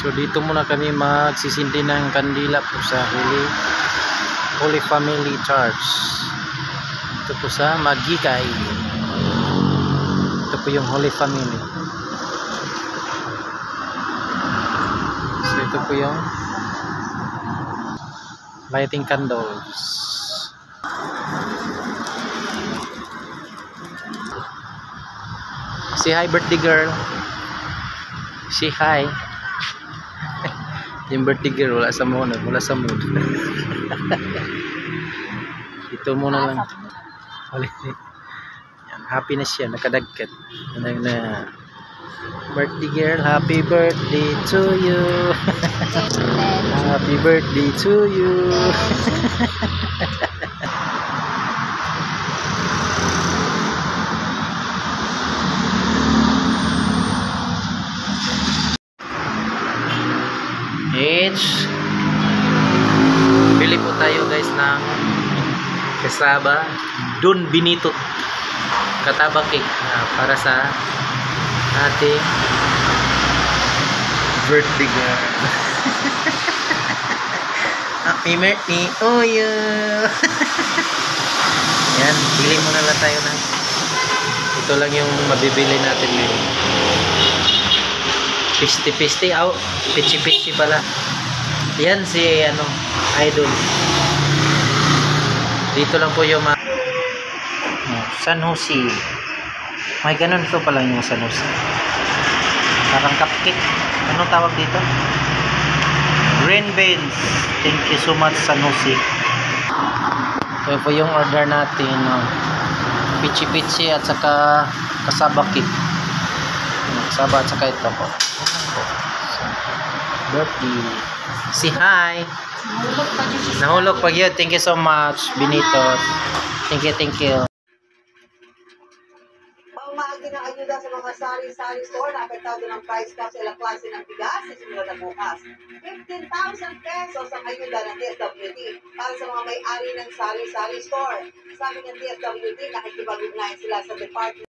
So dito muna kami magsisindi ng kandila po sa Holy Family Church. Ito po sa Magikay. Ito po yung Holy Family. So ito po yung lighting candles. Say hi, birthday girl. Say hi. Yung birthday girl wala sa mood. Ito muna lang. Happy na siya, nakadagkat. Na birthday girl, happy birthday to you. Happy birthday to you. Bili po tayo guys ng kasaba Don Benito Kataba cake para sa ating birthday girl. Happy birthday oh yeah. Yan, bili muna lang tayo ng ito lang yung mabibili natin ngayon. Pisti-pisti, pichi-pichi pala. Yan si idol. Dito lang po yung San Jose. May ganun ito pala yung San Jose. Parang cupcake. Anong tawag dito? Green beans. Thank you so much San Jose. Ito po yung order natin. Pichi-pichi at saka kasaba cake. Kasaba at saka ito po. Birthday. Say hi. Nahulog pag yun. Thank you so much, Benito. Thank you. Pangmaagi ng ayuda sa mga sari-sari store na apektado ng price cap sa ilang klase ng bigas sa simula ng bukas. 15,000 pesos ang ayuda ng DSWD para sa mga may-ari ng sari-sari store. Sabi ng DSWD, nakikipag-ugnayan sila sa Department